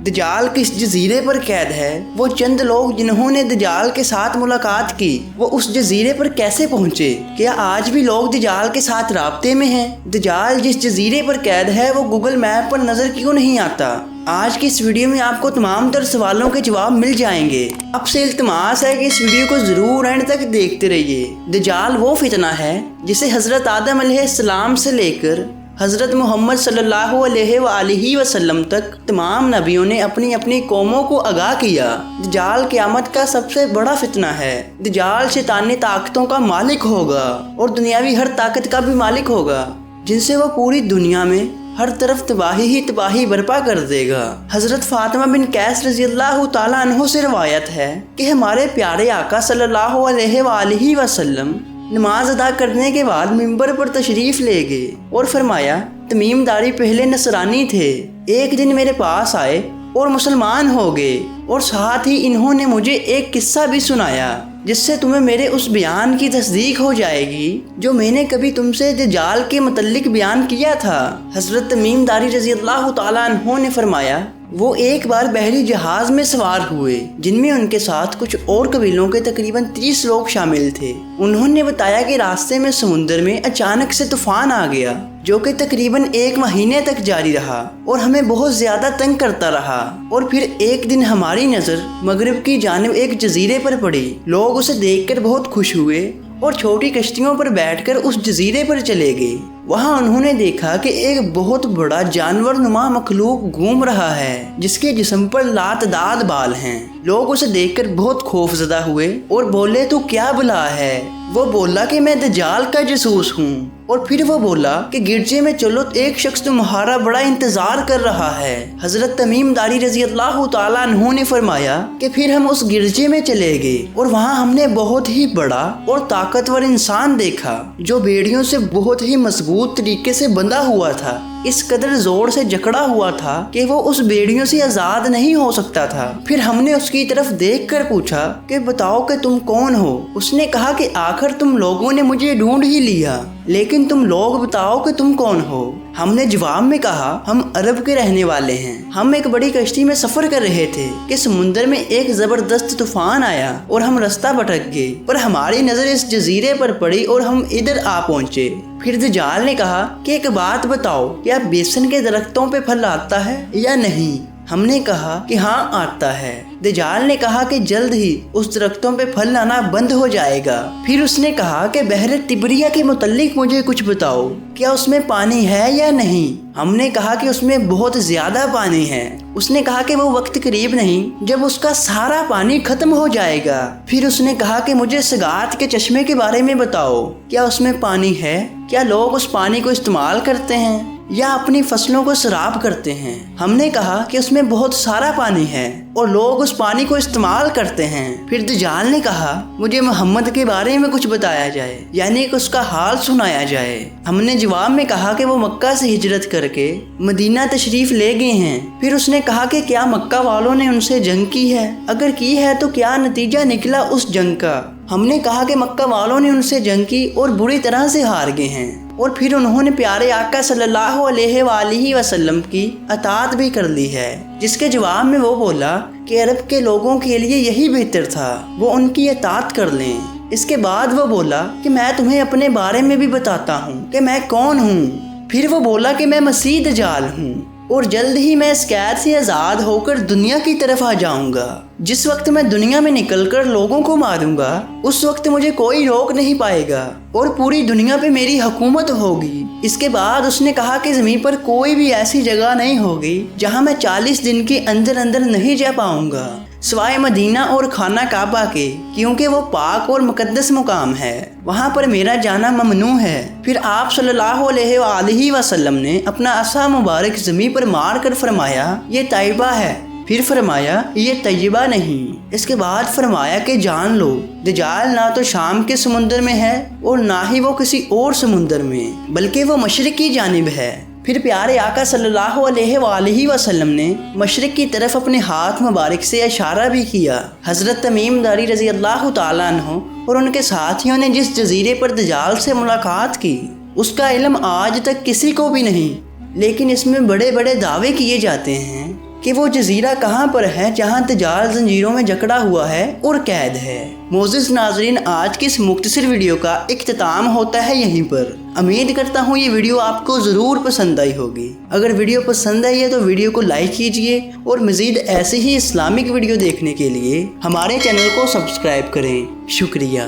दजाल किस जजीरे पर कैद है? वो चंद लोग जिन्होंने दजाल के साथ मुलाकात की, वो उस जजीरे पर कैसे पहुंचे? क्या आज भी लोग दजाल के साथ राब्ते में हैं? दजाल जिस जजीरे पर कैद है वो गूगल मैप पर नजर क्यों नहीं आता? आज की इस वीडियो में आपको तमाम तर सवालों के जवाब मिल जाएंगे। आपसे इल्तिमास है कि इस वीडियो को जरूर एंड तक देखते रहिए। दजाल वो फितना है जिसे हजरत आदम अलैहिस्सलाम से लेकर हज़रत मोहम्मद सल्लल्लाहु अलैहि वसल्लम तक तमाम नबियों ने अपनी अपनी कौमों को आगाह किया। दजाल क़यामत का सबसे बड़ा फितना है। दजाल शैतानी ताकतों का मालिक होगा और दुनियावी हर ताकत का भी मालिक होगा, जिनसे वो पूरी दुनिया में हर तरफ तबाही ही तबाही बर्पा कर देगा। हज़रत फ़ातिमा बिन कैस रज़ियल्लाहु ताला अन्हु से रवायत है कि हमारे प्यारे आका सल्लल्लाहु अलैहि वसल्लम नमाज अदा करने के बाद मिंबर पर तशरीफ़ ले गए और फरमाया, तमीमदारी पहले नसरानी थे, एक दिन मेरे पास आए और मुसलमान हो गए, और साथ ही इन्होंने मुझे एक किस्सा भी सुनाया जिससे तुम्हें मेरे उस बयान की तस्दीक हो जाएगी जो मैंने कभी तुमसे दजाल के मुतल्लिक बयान किया था। हज़रत तमीमदारी रज़ियल्लाहु ताला अन्हु ने फरमाया, वो एक बार बहरी जहाज में सवार हुए जिनमें उनके साथ कुछ और कबीलों के तकरीबन 30 लोग शामिल थे। उन्होंने बताया कि रास्ते में समुद्र में अचानक से तूफान आ गया जो कि तकरीबन 1 महीने तक जारी रहा और हमें बहुत ज्यादा तंग करता रहा। और फिर एक दिन हमारी नजर मगरिब की जानिब एक जजीरे पर पड़ी। लोग उसे देखकर बहुत खुश हुए और छोटी कश्तियों पर बैठकर उस जजीरे पर चले गए। वहाँ उन्होंने देखा कि एक बहुत बड़ा जानवर नुमा मखलूक घूम रहा है जिसके जिस्म पर लातदाद बाल हैं। लोग उसे देखकर बहुत खौफजदा हुए और बोले, तू क्या बुला है? वो बोला कि मैं दजाल का जासूस हूँ। और फिर वो बोला कि गिरजे में चलो, एक शख्स तुम्हारा बड़ा इंतजार कर रहा है। हजरत तमीमदारी रज़ियल्लाहु ताला अन्हु ने फरमाया कि फिर हम उस गिरजे में चले गए और वहाँ हमने बहुत ही बड़ा और ताकतवर इंसान देखा जो बेड़ियों से बहुत ही मजबूत तरीके से बंधा हुआ था। इस कदर जोर से जकड़ा हुआ था कि वो उस बेड़ियों से आजाद नहीं हो सकता था। फिर हमने उसकी तरफ देखकर पूछा कि बताओ कि तुम कौन हो? उसने कहा कि आखिर तुम लोगों ने मुझे ढूंढ ही लिया, लेकिन तुम लोग बताओ कि तुम कौन हो? हमने जवाब में कहा, हम अरब के रहने वाले हैं। हम एक बड़ी कश्ती में सफर कर रहे थे कि समुद्र में एक जबरदस्त तूफान आया और हम रास्ता भटक गए, पर हमारी नजर इस जजीरे पर पड़ी और हम इधर आ पहुंचे। फिर दजाल ने कहा कि एक बात बताओ, क्या बेसन के दरख्तों पे फल आता है या नहीं? हमने कहा कि हाँ आता है। दजाल ने कहा कि जल्द ही उस दरख्तों पे फल आना बंद हो जाएगा। फिर उसने कहा कि बहरे तिबरिया के मुतल्लिक मुझे कुछ बताओ, क्या उसमें पानी है या नहीं? हमने कहा कि उसमें बहुत ज्यादा पानी है। उसने कहा कि वो वक्त करीब नहीं जब उसका सारा पानी खत्म हो जाएगा। फिर उसने कहा कि मुझे सगात के चश्मे के बारे में बताओ, क्या उसमें पानी है? क्या लोग उस पानी को इस्तेमाल करते हैं या अपनी फसलों को शराब करते हैं? हमने कहा कि उसमें बहुत सारा पानी है और लोग उस पानी को इस्तेमाल करते हैं। फिर दजाल ने कहा, मुझे मोहम्मद के बारे में कुछ बताया जाए, यानी कि उसका हाल सुनाया जाए। हमने जवाब में कहा कि वो मक्का से हिजरत करके मदीना तशरीफ ले गए हैं। फिर उसने कहा कि क्या मक्का वालों ने उनसे जंग की है? अगर की है तो क्या नतीजा निकला उस जंग का? हमने कहा कि मक्का वालों ने उनसे जंग की और बुरी तरह से हार गए हैं। और फिर उन्होंने प्यारे आका सल्लल्लाहु अलैहि वसल्लम की अताअत भी कर ली है, जिसके जवाब में वो बोला कि अरब के लोगों के लिए यही बेहतर था, वो उनकी अताअत कर लें। इसके बाद वो बोला कि मैं तुम्हें अपने बारे में भी बताता हूँ कि मैं कौन हूँ। फिर वो बोला कि मैं मसीह दजाल हूँ और जल्द ही मैं इस कैद से आज़ाद होकर दुनिया की तरफ आ जाऊंगा। जिस वक्त मैं दुनिया में निकलकर लोगों को मारूंगा, उस वक्त मुझे कोई रोक नहीं पाएगा और पूरी दुनिया पे मेरी हुकूमत होगी। इसके बाद उसने कहा कि ज़मीन पर कोई भी ऐसी जगह नहीं होगी जहां मैं 40 दिन के अंदर अंदर नहीं जा पाऊंगा, सिवाय मदीना और खाना काबा के, क्योंकि वो पाक और मुकद्दस मुकाम है, वहाँ पर मेरा जाना ममनू है। फिर आप सल्लल्लाहु अलैहि वसल्लम ने अपना असा मुबारक ज़मीन पर मार कर फरमाया, ये तैयबा है। फिर फरमाया, ये तैयबा नहीं। इसके बाद फरमाया कि जान लो, दजाल ना तो शाम के समुद्र में है और ना ही वो किसी और समुद्र में, बल्कि वो मशरिक की जानिब है। फिर प्यारे आका सल्लल्लाहु अलैहि वसल्लम ने मशरिक की तरफ अपने हाथ मुबारक से इशारा भी किया। हज़रत तमीमदारी रज़ियल्लाहु ताला अन्हु और उनके साथियों ने जिस जजीरे पर दजाल से मुलाकात की, उसका इल्म आज तक किसी को भी नहीं, लेकिन इसमें बड़े बड़े दावे किए जाते हैं کہ وہ جزیرہ کہاں پر ہے جہاں دجال زنجیروں میں جکڑا ہوا ہے اور قید ہے۔ معزز ناظرین، آج کی اس مختصر ویڈیو کا اختتام ہوتا ہے یہیں پر۔ امید کرتا ہوں یہ ویڈیو آپ کو ضرور پسند آئی ہوگی۔ اگر ویڈیو پسند آئی ہے تو ویڈیو کو لائک کیجئے اور مزید ایسے ہی اسلامک ویڈیو دیکھنے کے لیے ہمارے چینل کو سبسکرائب کریں۔ شکریہ۔